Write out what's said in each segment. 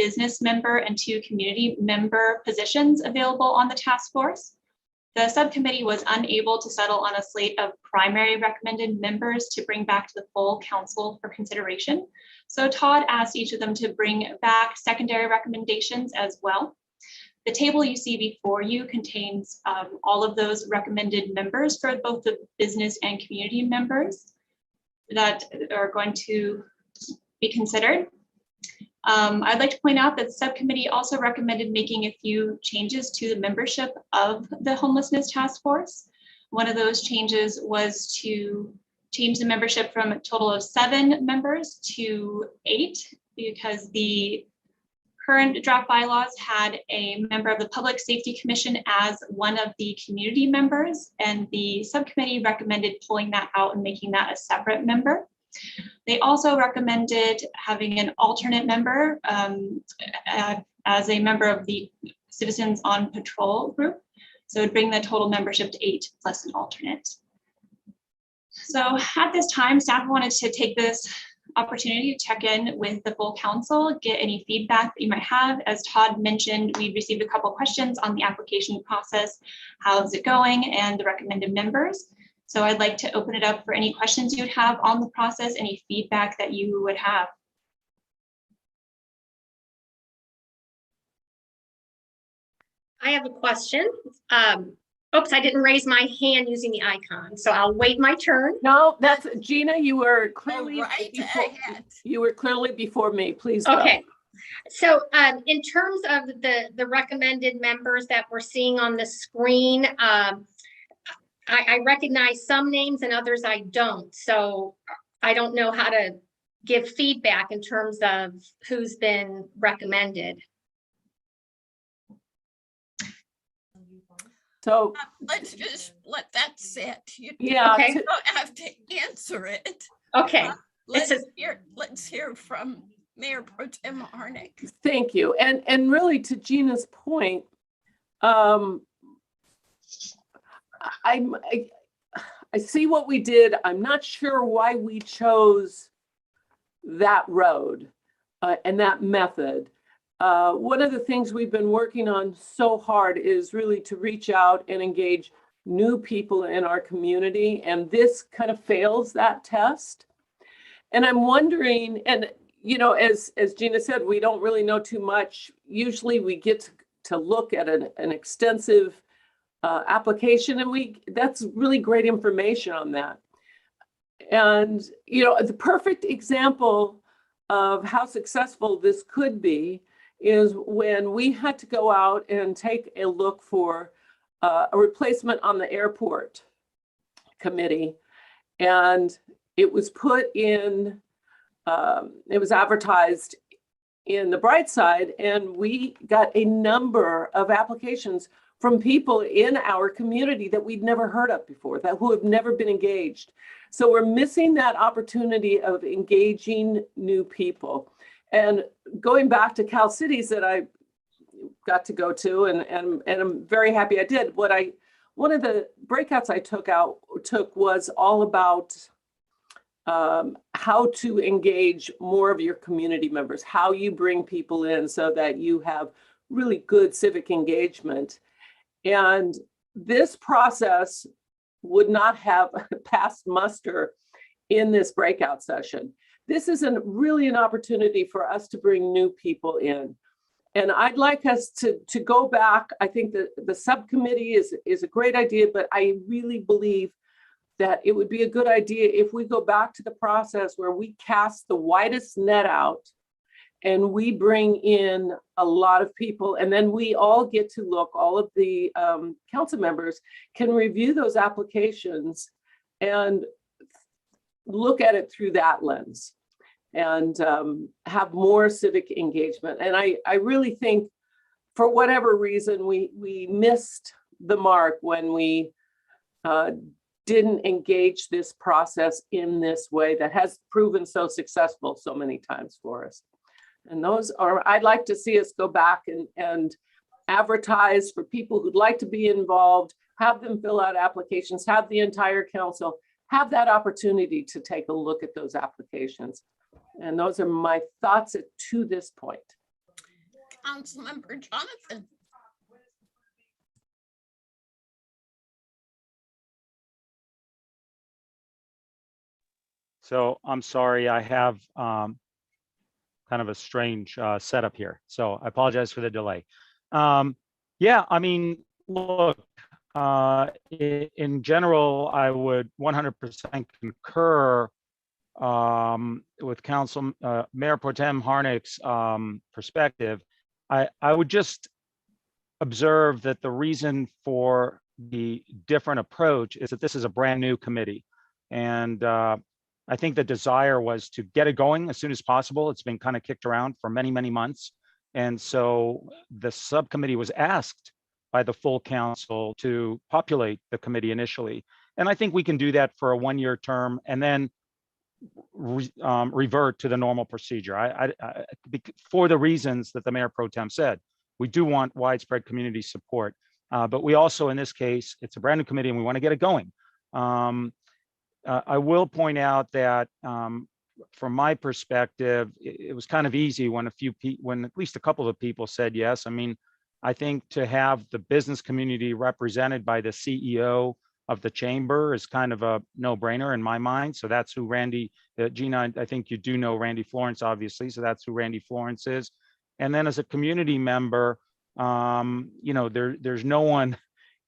business member and 2 community member positions available on the task force. The subcommittee was unable to settle on a slate of primary recommended members to bring back to the full council for consideration. So Todd asked each of them to bring back secondary recommendations as well. The table you see before you contains all of those recommended members for both the business and community members that are going to be considered. I'd like to point out that the subcommittee also recommended making a few changes to the membership of the homelessness task force. One of those changes was to change the membership from a total of 7 members to 8, because the current draft bylaws had a member of the Public Safety Commission as one of the community members, and the subcommittee recommended pulling that out and making that a separate member. They also recommended having an alternate member as a member of the Citizens on Patrol group. So it would bring the total membership to 8 plus an alternate. So at this time, staff wanted to take this opportunity to check in with the full council, get any feedback that you might have. As Todd mentioned, we received a couple questions on the application process, how's it going, and the recommended members. So I'd like to open it up for any questions you would have on the process, any feedback that you would have. I have a question. Oops, I didn't raise my hand using the icon, so I'll wait my turn. No, that's Gina. You were clearly right ahead. You were clearly before me. Please go. Okay. So in terms of the recommended members that we're seeing on the screen, I recognize some names and others I don't. So I don't know how to give feedback in terms of who's been recommended. So let's just let that sit. You Okay. don't have to answer it. Okay. Let's hear from Mayor Pro Tem Harnick. thank you. And really, to Gina's point, I see what we did. I'm not sure why we chose that road and that method. One of the things we've been working on so hard is really to reach out and engage new people in our community, and this kind of fails that test. And I'm wondering, and you know, as Gina said, we don't really know too much. Usually we get to look at an extensive application, and that's really great information on that. And you know, the perfect example of how successful this could be is when we had to go out and take a look for a replacement on the airport committee, and it was put in, it was advertised in the Bright Side, and we got a number of applications from people in our community that we'd never heard of before, who have never been engaged. So we're missing that opportunity of engaging new people. And going back to Cal Cities that I got to go to, and I'm very happy I did. One of the breakouts I took was all about how to engage more of your community members, how you bring people in so that you have really good civic engagement. And this process would not have passed muster in this breakout session. This is really an opportunity for us to bring new people in. And I'd like us to go back. I think that the subcommittee is a great idea, but I really believe that it would be a good idea if we go back to the process where we cast the widest net out and we bring in a lot of people, and then we all get to look, all of the council members can review those applications and look at it through that lens and have more civic engagement. And I really think for whatever reason, we missed the mark when we didn't engage this process in this way that has proven so successful so many times for us. And those are, I'd like to see us go back and advertise for people who'd like to be involved, have them fill out applications, have the entire council have that opportunity to take a look at those applications. And those are my thoughts to this point. Councilmember Jonathan. So I'm sorry, I have kind of a strange setup here. So I apologize for the delay. Yeah, I mean, look, in general, I would 100% concur with Mayor Pro Tem Harnick's perspective. I would just observe that the reason for the different approach is that this is a brand new committee. And I think the desire was to get it going as soon as possible. It's been kind of kicked around for many, many months. And so the subcommittee was asked by the full council to populate the committee initially. And I think we can do that for a one-year term and then revert to the normal procedure. For the reasons that the Mayor Pro Tem said, we do want widespread community support, but we also, in this case, it's a brand new committee and we want to get it going. I will point out that from my perspective, it was kind of easy when when at least a couple of people said yes. I mean, I think to have the business community represented by the CEO of the chamber is kind of a no-brainer in my mind. So that's who Randy, Gina, I think you do know Randy Florence, obviously. So that's who Randy Florence is. And then as a community member, you know, there's no one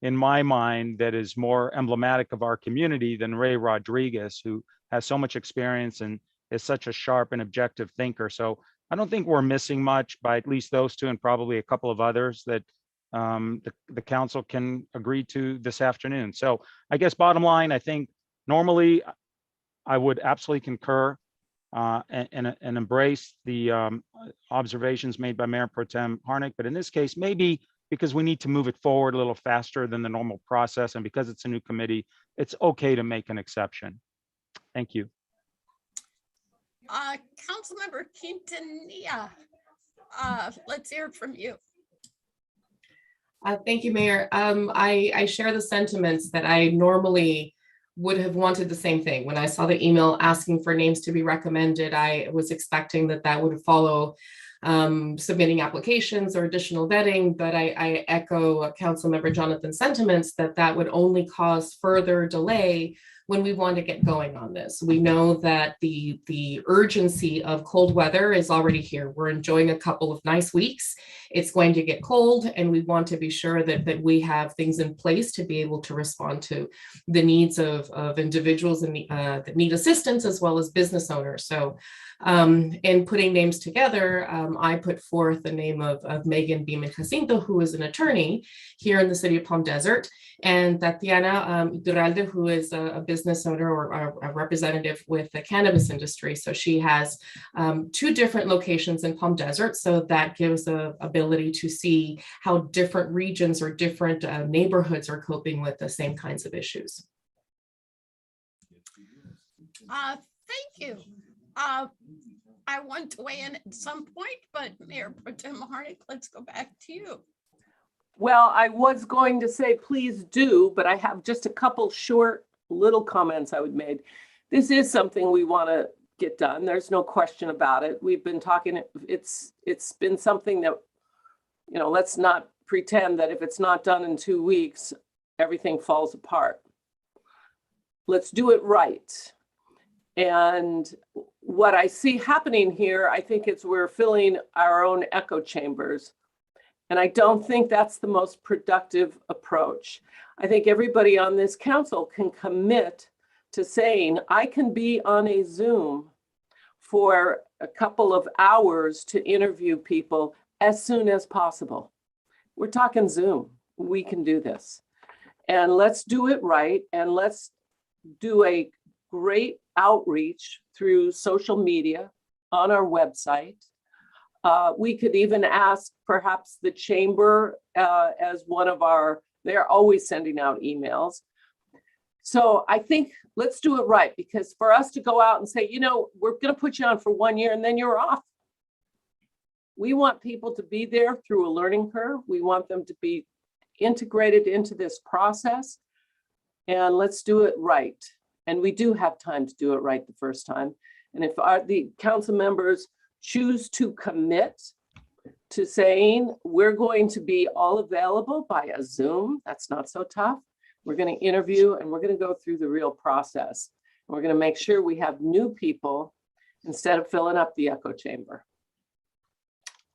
in my mind that is more emblematic of our community than Ray Rodriguez, who has so much experience and is such a sharp and objective thinker. So I don't think we're missing much by at least those two and probably a couple of others that the council can agree to this afternoon. So I guess bottom line, I think normally I would absolutely concur and embrace the observations made by Mayor Pro Tem Harnick. But in this case, maybe because we need to move it forward a little faster than the normal process, and because it's a new committee, it's okay to make an exception. Thank you. Councilmember Quintanilla, let's hear from you. Thank you, Mayor. I share the sentiments that I normally would have wanted the same thing. When I saw the email asking for names to be recommended, I was expecting that would follow submitting applications or additional vetting, but I echo Councilmember Jonathan's sentiments that would only cause further delay when we want to get going on this. We know that the urgency of cold weather is already here. We're enjoying a couple of nice weeks. It's going to get cold, and we want to be sure that we have things in place to be able to respond to the needs of individuals that need assistance, as well as business owners. So in putting names together, I put forth the name of Megan Beeman Jacinto, who is an attorney here in the city of Palm Desert, and Tatiana Duralde, who is a business owner or a representative with the cannabis industry. So she has two different locations in Palm Desert. So that gives the ability to see how different regions or different neighborhoods are coping with the same kinds of issues. Thank you. I want to weigh in at some point, but Mayor Pro Tem Harnick, let's go back to you. Well, I was going to say, please do, but I have just a couple short little comments I would make. This is something we want to get done. There's no question about it. We've been talking, it's been something that, you know, let's not pretend that if it's not done in 2 weeks, everything falls apart. Let's do it right. And what I see happening here, I think it's we're filling our own echo chambers. And I don't think that's the most productive approach. I think everybody on this council can commit to saying, I can be on a Zoom for a couple of hours to interview people as soon as possible. We're talking Zoom. We can do this. And let's do it right. And let's do a great outreach through social media on our website. We could even ask perhaps the chamber as one of our, they're always sending out emails. So I think let's do it right, because for us to go out and say, you know, we're going to put you on for 1 year and then you're off. We want people to be there through a learning curve. We want them to be integrated into this process, and let's do it right. And we do have time to do it right the first time. And if the council members choose to commit to saying we're going to be all available by a Zoom. That's not so tough. We're going to interview and we're going to go through the real process. We're going to make sure we have new people instead of filling up the echo chamber.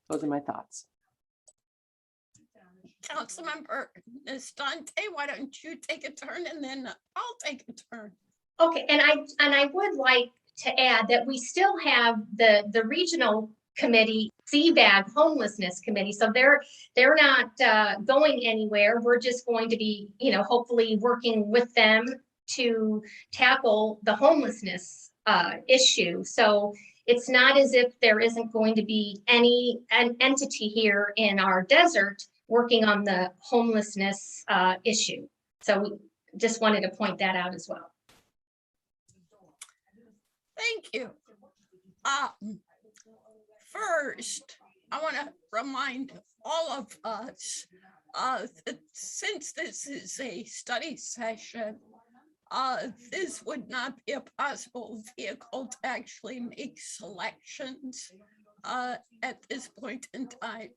Those are my thoughts. Councilmember Estate, why don't you take a turn and then I'll take a turn. Okay, and I would like to add that we still have the regional committee, CVAG Homelessness Committee, so they're not going anywhere. We're just going to be, hopefully working with them to tackle the homelessness issue. So it's not as if there isn't going to be an entity here in our desert working on the homelessness issue. So we just wanted to point that out as well. Thank you. First, I want to remind all of us that since this is a study session, this would not be a possible vehicle to actually make selections at this point in time.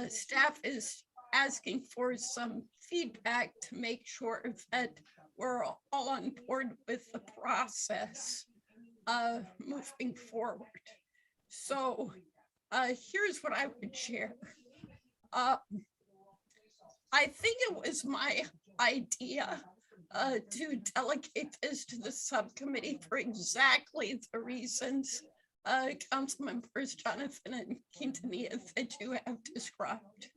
Staff is asking for some feedback to make sure that we're all on board with the process moving forward. So here's what I would share. I think it was my idea to delegate this to the subcommittee for exactly the reasons Councilmembers Jonathan and Quintanilla that you have described.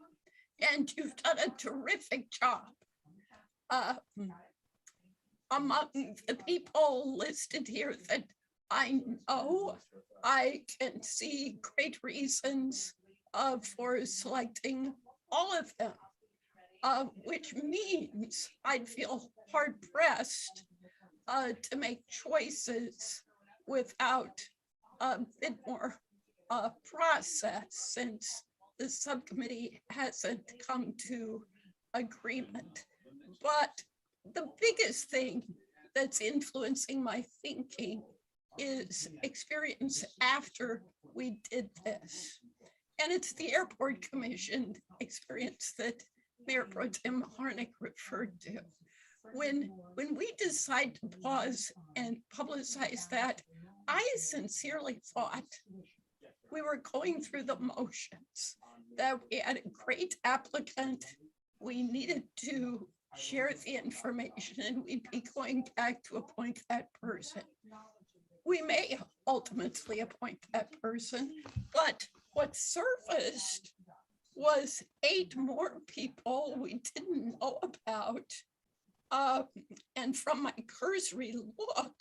And you've done a terrific job. Among the people listed here that I know, I can see great reasons for selecting all of them, which means I'd feel hard pressed to make choices without a bit more process, since the subcommittee hasn't come to agreement. But the biggest thing that's influencing my thinking is experience after we did this. And it's the Airport Commission experience that Mayor Pro Tem Harnick referred to. When we decide to pause and publicize that, I sincerely thought we were going through the motions, that we had a great applicant, we needed to share the information, and we'd be going back to appoint that person. We may ultimately appoint that person, but what surfaced was 8 more people we didn't know about. And from my cursory look,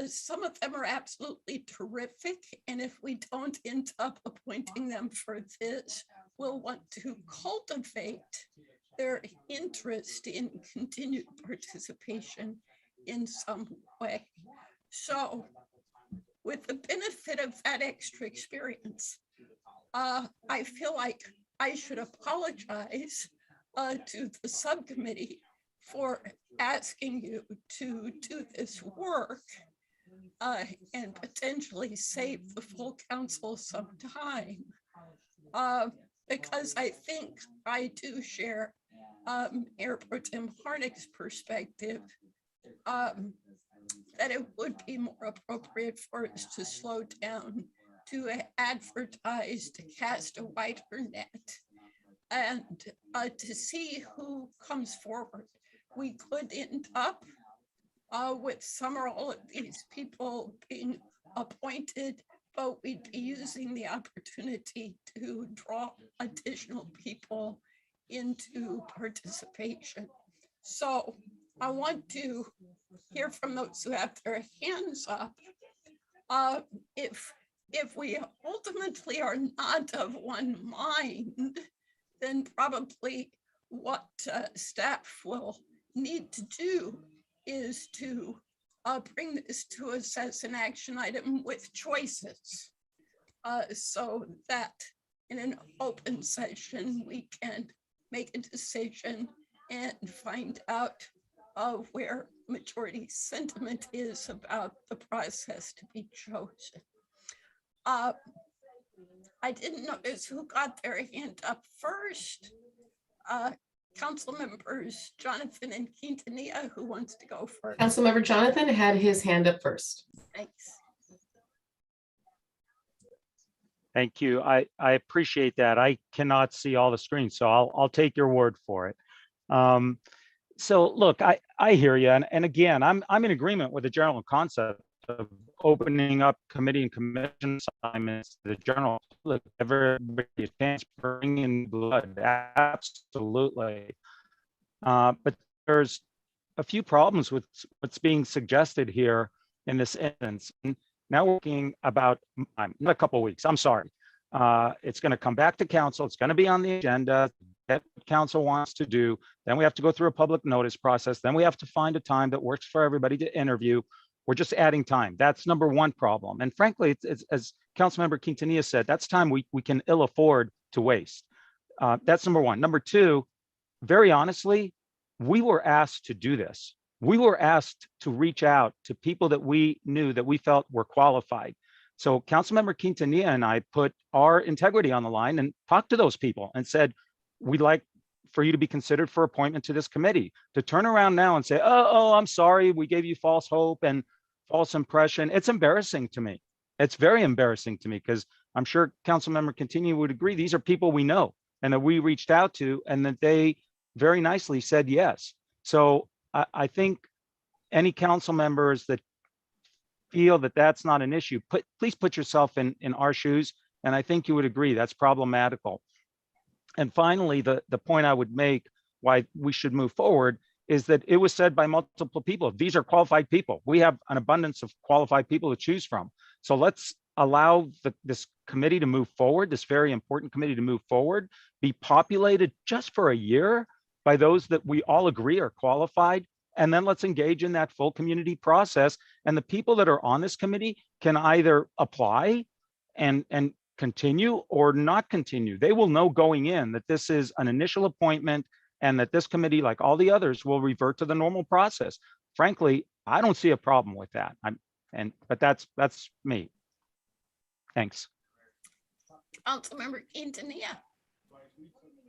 some of them are absolutely terrific. And if we don't end up appointing them for this, we'll want to cultivate their interest in continued participation in some way. So with the benefit of that extra experience, I feel like I should apologize to the subcommittee for asking you to do this work and potentially save the full council some time. Because I think I do share Mayor Pro Tem Harnick's perspective that it would be more appropriate for us to slow down, to advertise, to cast a wider net, and to see who comes forward. We could end up with some or all of these people being appointed, but we'd be using the opportunity to draw additional people into participation. So I want to hear from those who have their hands up. If we ultimately are not of one mind, then probably what staff will need to do is to bring this to us as an action item with choices, so that in an open session we can make a decision and find out where majority sentiment is about the process to be chosen. I didn't notice who got their hand up first. Council members Jonathan and Quintanilla, who wants to go first? Councilmember Jonathan had his hand up first. Thanks. Thank you. I appreciate that. I cannot see all the screens, so I'll take your word for it. So look, I hear you, and again, I'm in agreement with the general concept of opening up committee and commission assignments to the general public, everybody a chance, bring in blood, absolutely. But there's a few problems with what's being suggested here in this instance. Now we're talking about not a couple of weeks. I'm sorry. It's going to come back to council. It's going to be on the agenda. That council wants to do. Then we have to go through a public notice process. Then we have to find a time that works for everybody to interview. We're just adding time. That's number one problem. And frankly, it's as Councilmember Quintanilla said, that's time we can ill afford to waste. That's number one. Number two, very honestly, we were asked to do this. We were asked to reach out to people that we knew that we felt were qualified. So Councilmember Quintanilla and I put our integrity on the line and talked to those people and said, we'd like for you to be considered for appointment to this committee. To turn around now and say, oh, I'm sorry, we gave you false hope and false impression. It's embarrassing to me. It's very embarrassing to me because I'm sure Councilmember Quintanilla would agree. These are people we know and that we reached out to and that they very nicely said yes. So I think any council members that feel that that's not an issue, please put yourself in our shoes. And I think you would agree that's problematical. And finally, the point I would make why we should move forward is that it was said by multiple people, these are qualified people. We have an abundance of qualified people to choose from. So let's allow this committee to move forward, this very important committee to move forward, be populated just for a year by those that we all agree are qualified. And then let's engage in that full community process. And the people that are on this committee can either apply and continue or not continue. They will know going in that this is an initial appointment and that this committee, like all the others, will revert to the normal process. Frankly, I don't see a problem with that. But that's me. Thanks. Councilmember Quintanilla.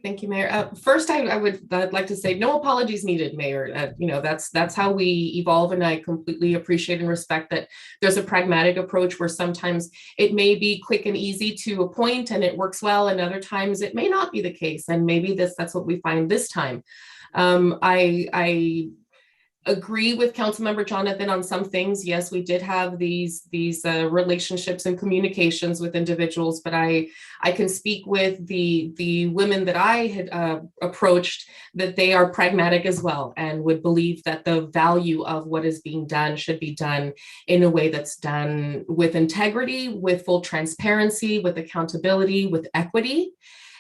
Thank you, Mayor. First, I'd like to say no apologies needed, Mayor. That's how we evolve, and I completely appreciate and respect that there's a pragmatic approach where sometimes it may be quick and easy to appoint and it works well, and other times it may not be the case, and maybe that's what we find this time. I agree with Councilmember Jonathan on some things. Yes, we did have these relationships and communications with individuals, but I can speak with the women that I had approached that they are pragmatic as well and would believe that the value of what is being done should be done in a way that's done with integrity, with full transparency, with accountability, with equity.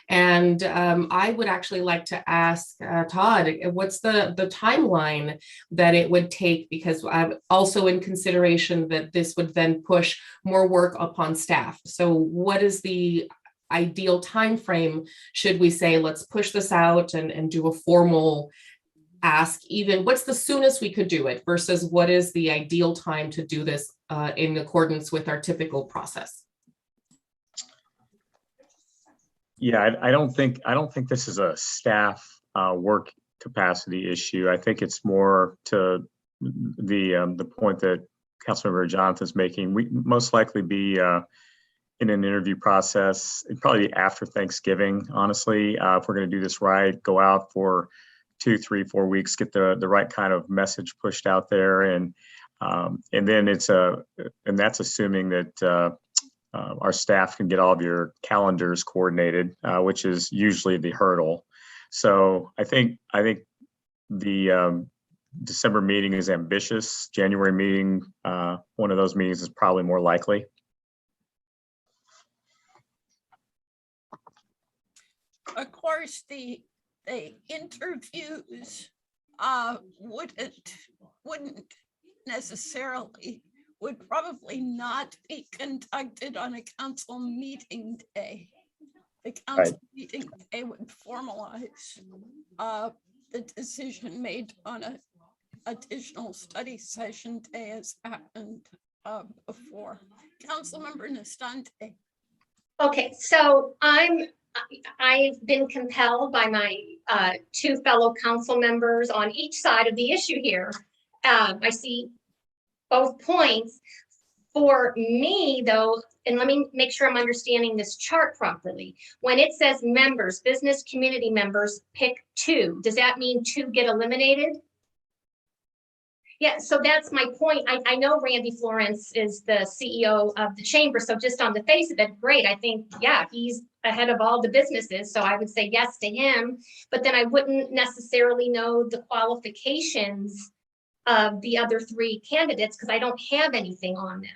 And I would actually like to ask Todd, what's the timeline that it would take? Because I'm also in consideration that this would then push more work upon staff. So what is the ideal time frame? Should we say, let's push this out and do a formal ask? Even what's the soonest we could do it versus what is the ideal time to do this in accordance with our typical process? Yeah, I don't think this is a staff work capacity issue. I think it's more to the point that Councilmember Jonathan's making. We most likely be in an interview process. It'd probably be after Thanksgiving, honestly. If we're going to do this right, go out for 2, 3, 4 weeks, get the right kind of message pushed out there, and then and that's assuming that. Our staff can get all of your calendars coordinated, which is usually the hurdle. So I think the December meeting is ambitious. January meeting, one of those meetings is probably more likely. Of course, the interviews wouldn't necessarily. Would probably not be conducted on a council meeting day. The council meeting day would formalize the decision made on an additional study session day as happened before. Councilmember Nastante. Okay, so I've been compelled by my two fellow council members on each side of the issue here. I see both points. For me, though, and let me make sure I'm understanding this chart properly. When it says members, business community members, pick 2, does that mean 2 get eliminated? Yeah, so that's my point. I know Randy Florence is the CEO of the chamber, so just on the face of it, great. I think, yeah, he's ahead of all the businesses, so I would say yes to him, but then I wouldn't necessarily know the qualifications of the other 3 candidates because I don't have anything on them.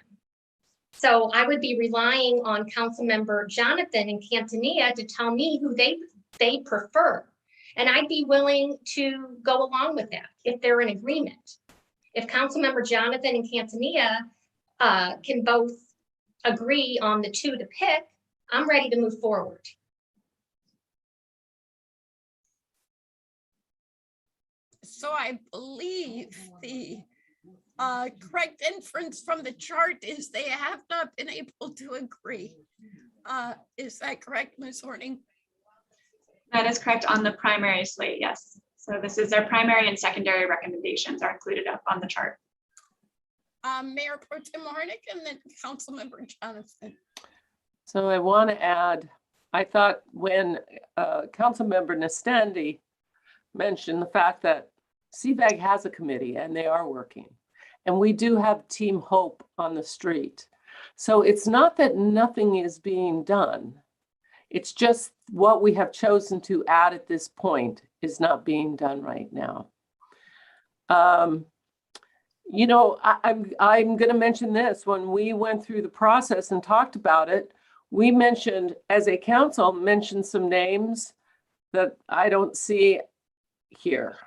So I would be relying on Councilmember Jonathan and Cantonia to tell me who they prefer. And I'd be willing to go along with that if they're in agreement. If Councilmember Jonathan and Cantonia can both agree on the 2 to pick, I'm ready to move forward. So I believe the correct inference from the chart is they have not been able to agree. Is that correct, Ms. Horning? That is correct on the primary slate, yes. So this is their primary and secondary recommendations are included up on the chart. Mayor Pro Tem Harnick and then Councilmember Jonathan. So I want to add, I thought when Councilmember Nastandi mentioned the fact that CVAG has a committee and they are working. And we do have Team Hope on the street. So it's not that nothing is being done. It's just what we have chosen to add at this point is not being done right now. You know, I'm going to mention this. When we went through the process and talked about it, we mentioned, as a council, mentioned some names that I don't see here.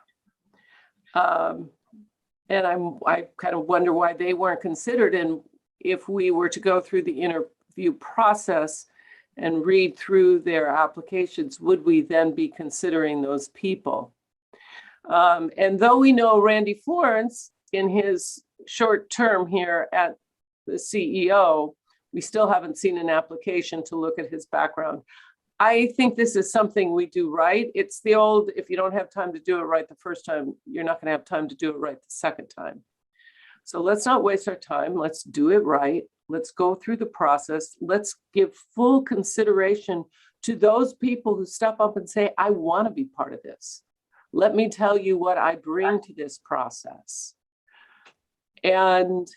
And I kind of wonder why they weren't considered. And if we were to go through the interview process and read through their applications, would we then be considering those people? And though we know Randy Florence in his short term here at the CEO, we still haven't seen an application to look at his background. I think this is something we do right. It's the old, if you don't have time to do it right the first time, you're not going to have time to do it right the second time. So let's not waste our time. Let's do it right. Let's go through the process. Let's give full consideration to those people who step up and say, I want to be part of this. Let me tell you what I bring to this process. And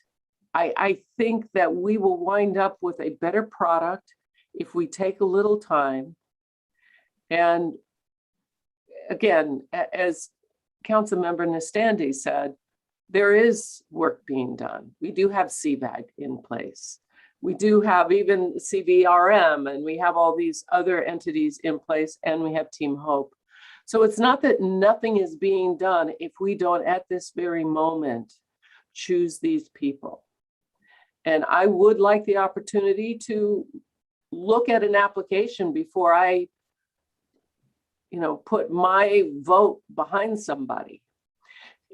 I think that we will wind up with a better product if we take a little time. And again, as Councilmember Nastandi said, there is work being done. We do have CVAG in place. We do have even CVRM, and we have all these other entities in place, and we have Team Hope. So it's not that nothing is being done if we don't, at this very moment, choose these people. And I would like the opportunity to look at an application before I, put my vote behind somebody.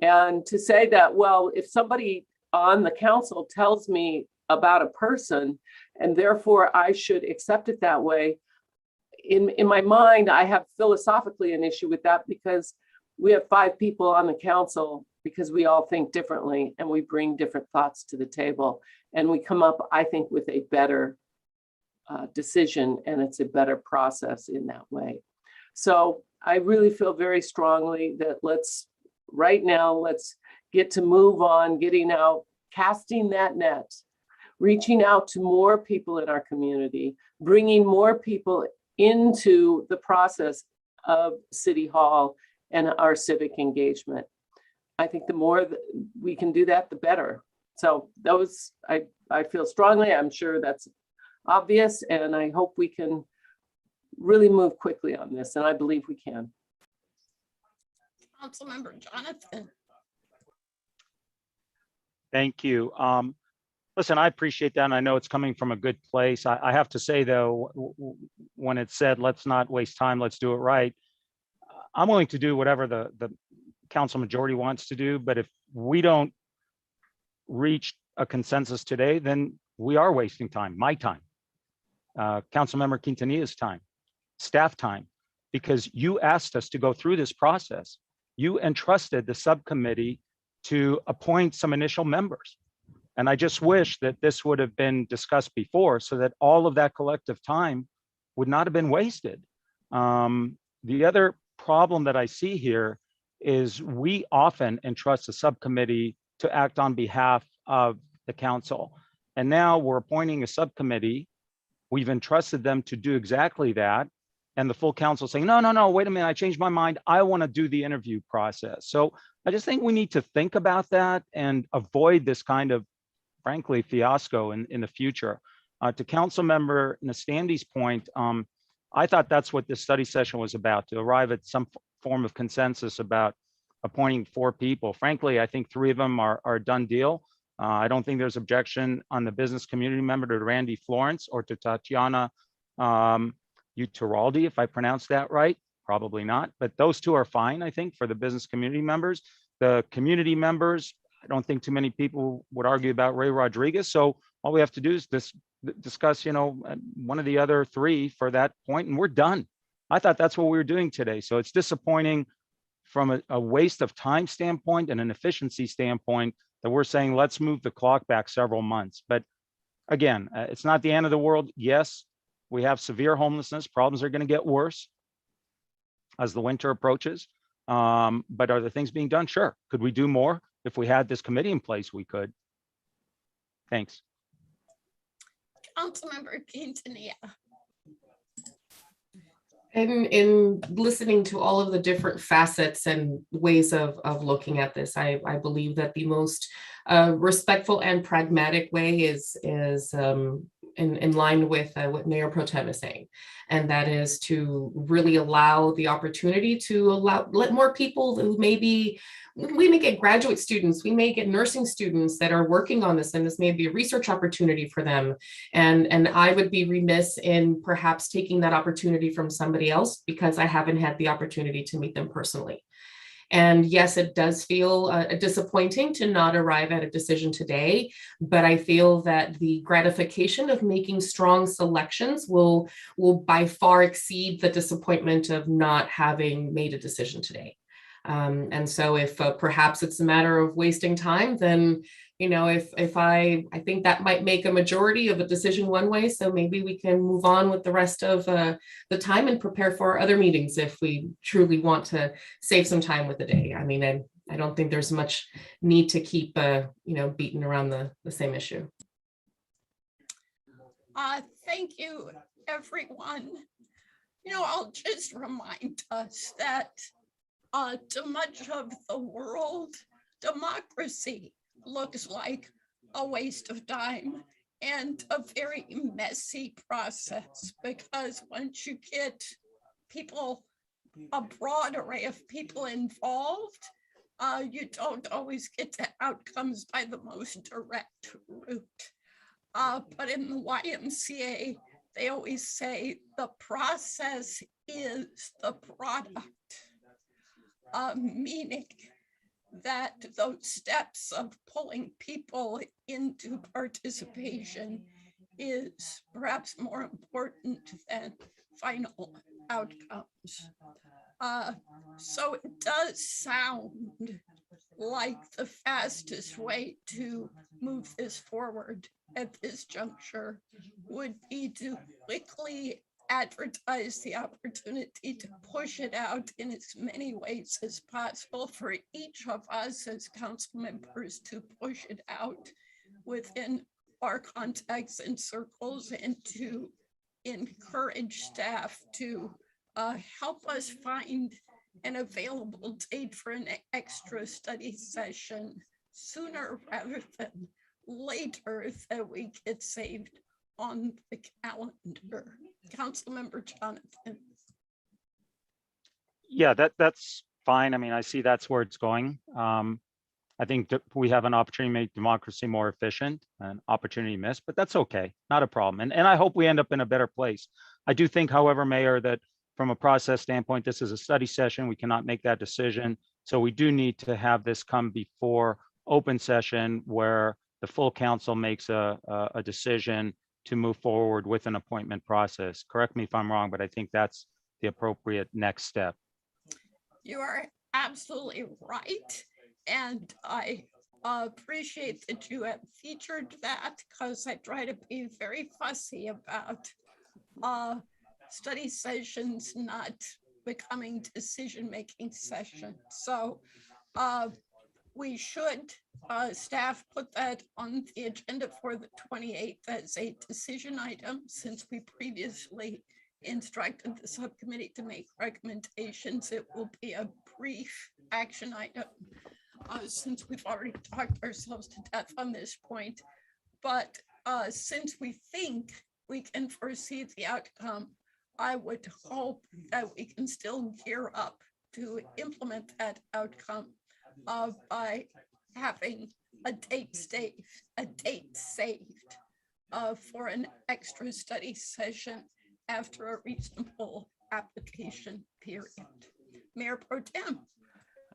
And to say that, well, if somebody on the council tells me about a person and therefore I should accept it that way, in my mind, I have philosophically an issue with that because we have 5 people on the council because we all think differently and we bring different thoughts to the table. And we come up, I think, with a better decision, and it's a better process in that way. So I really feel very strongly that right now, let's get to move on, getting out, casting that net, reaching out to more people in our community, bringing more people into the process of City Hall and our civic engagement. I think the more that we can do that, the better. So those, I feel strongly, I'm sure that's obvious, and I hope we can really move quickly on this, and I believe we can. Councilmember Jonathan. Thank you. Listen, I appreciate that, and I know it's coming from a good place. I have to say, though, when it said, let's not waste time, let's do it right, I'm willing to do whatever the council majority wants to do, but if we don't reach a consensus today, then we are wasting time, my time. Councilmember Quintanilla's time, staff time, because you asked us to go through this process. You entrusted the subcommittee to appoint some initial members. And I just wish that this would have been discussed before so that all of that collective time would not have been wasted. The other problem that I see here is we often entrust the subcommittee to act on behalf of the council. And now we're appointing a subcommittee. We've entrusted them to do exactly that. And the full council saying, no, wait a minute, I changed my mind. I want to do the interview process. So I just think we need to think about that and avoid this kind of, frankly, fiasco in the future. To Councilmember Nastandi's point, I thought that's what this study session was about, to arrive at some form of consensus about appointing 4 people. Frankly, I think 3 of them are a done deal. I don't think there's objection on the business community member to Randy Florence or to Tatiana Uteraldi, if I pronounced that right. Probably not, but those 2 are fine, I think, for the business community members. The community members, I don't think too many people would argue about Ray Rodriguez. So all we have to do is discuss, one of the other 3 for that point, and we're done. I thought that's what we were doing today. So it's disappointing from a waste of time standpoint and an efficiency standpoint that we're saying, let's move the clock back several months. But again, it's not the end of the world. Yes, we have severe homelessness. Problems are going to get worse as the winter approaches. But are the things being done? Sure. Could we do more? If we had this committee in place, we could. Thanks. Councilmember Quintanilla. In listening to all of the different facets and ways of looking at this, I believe that the most respectful and pragmatic way is in line with what Mayor Pro Tem is saying, and that is to really allow the opportunity to let more people who we may get graduate students, we may get nursing students that are working on this, and this may be a research opportunity for them. And I would be remiss in perhaps taking that opportunity from somebody else because I haven't had the opportunity to meet them personally. And yes, it does feel disappointing to not arrive at a decision today, but I feel that the gratification of making strong selections will by far exceed the disappointment of not having made a decision today. And so if perhaps it's a matter of wasting time, then, if I think that might make a majority of a decision one way, so maybe we can move on with the rest of the time and prepare for other meetings if we truly want to save some time with the day. I mean, I don't think there's much need to keep, beating around the same issue. Thank you, everyone. I'll just remind us that to much of the world, democracy looks like a waste of time and a very messy process, because once you get a broad array of people involved, you don't always get to outcomes by the most direct route. But in the YMCA, they always say the process is the product. Meaning that those steps of pulling people into participation is perhaps more important than final outcomes. So it does sound like the fastest way to move this forward at this juncture would be to quickly advertise the opportunity to push it out in as many ways as possible for each of us as council members to push it out within our contacts and circles, and to encourage staff to help us find an available date for an extra study session sooner rather than later, that we get saved on the calendar. Councilmember Jonathan. Yeah, that's fine. I mean, I see that's where it's going. I think that we have an opportunity to make democracy more efficient, an opportunity missed, but that's okay, not a problem. And I hope we end up in a better place. I do think, however, Mayor, that from a process standpoint, this is a study session. We cannot make that decision. So we do need to have this come before open session where the full council makes a decision to move forward with an appointment process. Correct me if I'm wrong, but I think that's the appropriate next step. You are absolutely right. And I appreciate that you have featured that, because I try to be very fussy about study sessions not becoming decision-making sessions. So we should, staff put that on the agenda for the 28th as a decision item, since we previously instructed the subcommittee to make recommendations. It will be a brief action item, since we've already talked ourselves to death on this point. But since we think we can foresee the outcome, I would hope that we can still gear up to implement that outcome by having a date saved for an extra study session after a reasonable application period. Mayor Pro Tem.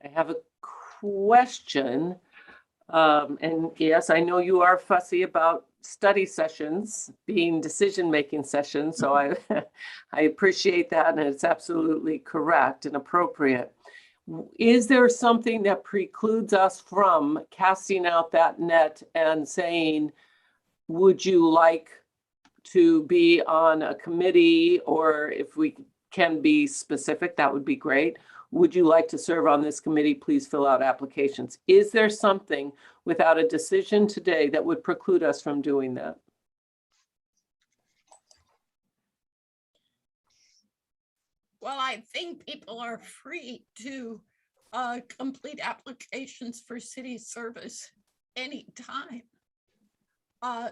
I have a question. And yes, I know you are fussy about study sessions being decision-making sessions. So I appreciate that. And it's absolutely correct and appropriate. Is there something that precludes us from casting out that net and saying, would you like to be on a committee, or if we can be specific, that would be great. Would you like to serve on this committee? Please fill out applications. Is there something without a decision today that would preclude us from doing that? Well, I think people are free to complete applications for city service anytime.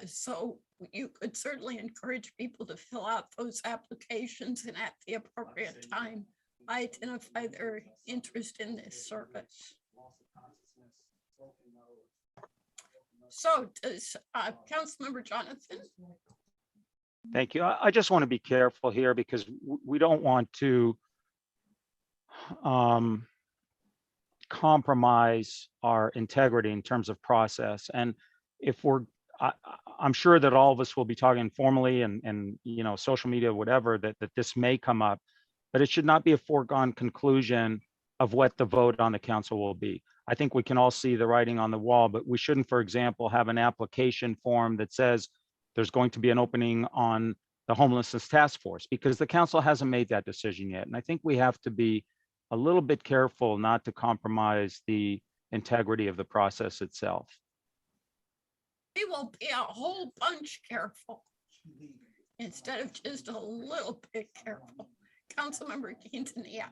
So you could certainly encourage people to fill out those applications, and at the appropriate time, identify their interest in this service. So does Councilmember Jonathan? Thank you. I just want to be careful here, because we don't want to compromise our integrity in terms of process. And if I'm sure that all of us will be talking informally and you know, social media, whatever, that this may come up, but it should not be a foregone conclusion of what the vote on the council will be. I think we can all see the writing on the wall, but we shouldn't, for example, have an application form that says there's going to be an opening on the homelessness task force, because the council hasn't made that decision yet. And I think we have to be a little bit careful not to compromise the integrity of the process itself. We will be a whole bunch careful instead of just a little bit careful. Councilmember Quintanilla.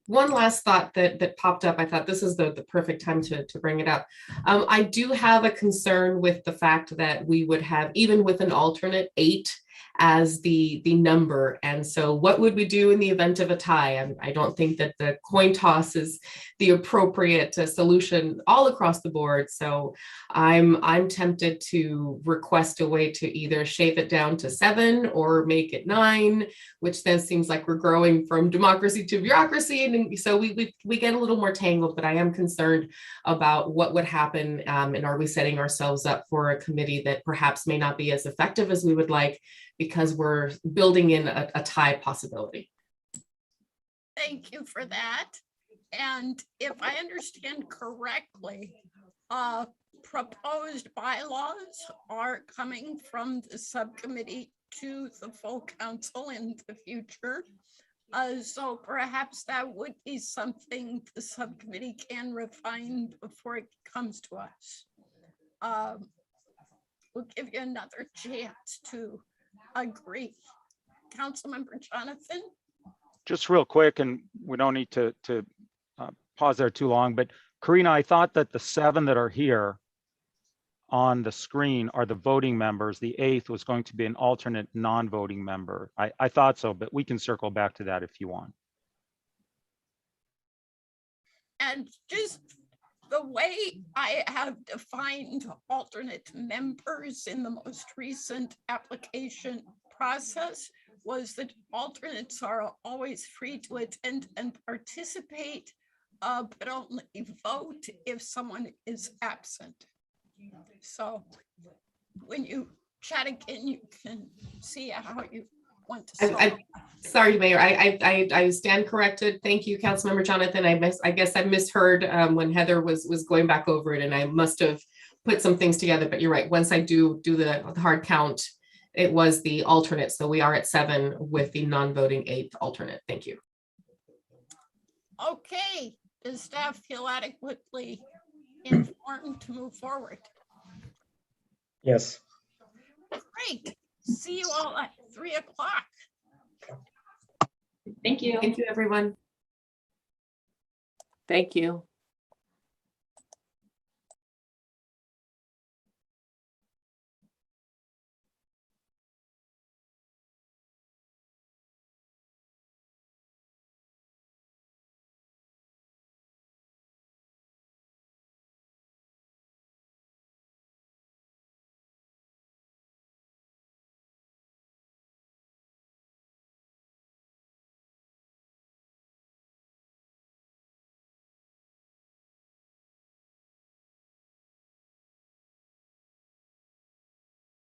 One last thought that popped up. I thought this is the perfect time to bring it up. I do have a concern with the fact that we would have, even with an alternate, 8 as the number. And so what would we do in the event of a tie? I don't think that the coin toss is the appropriate solution all across the board. So I'm tempted to request a way to either shave it down to 7 or make it 9, which then seems like we're growing from democracy to bureaucracy. And so we get a little more tangled, but I am concerned about what would happen, and are we setting ourselves up for a committee that perhaps may not be as effective as we would like, because we're building in a tie possibility. Thank you for that. And if I understand correctly, proposed bylaws are coming from the subcommittee to the full council in the future. So perhaps that would be something the subcommittee can refine before it comes to us. We'll give you another chance to agree. Councilmember Jonathan? Just real quick, and we don't need to pause there too long, but Karina, I thought that the 7 that are here on the screen are the voting members. The 8th was going to be an alternate non-voting member. I thought so, but we can circle back to that if you want. And just the way I have defined alternate members in the most recent application process was that alternates are always free to attend and participate, but only vote if someone is absent. So when you chat again, you can see how you want to I, solve. I, sorry, Mayor, I stand corrected. Thank you, Councilmember Jonathan. I guess I misheard when Heather was going back over it, and I must have put some things together, but you're right. Once I do the hard count, it was the alternate. So we are at 7 with the non-voting 8th alternate. Thank you. Okay, does staff feel adequately informed to move forward? Yes. Great. See you all at 3 o'clock. Thank you. Thank you, everyone. Thank you.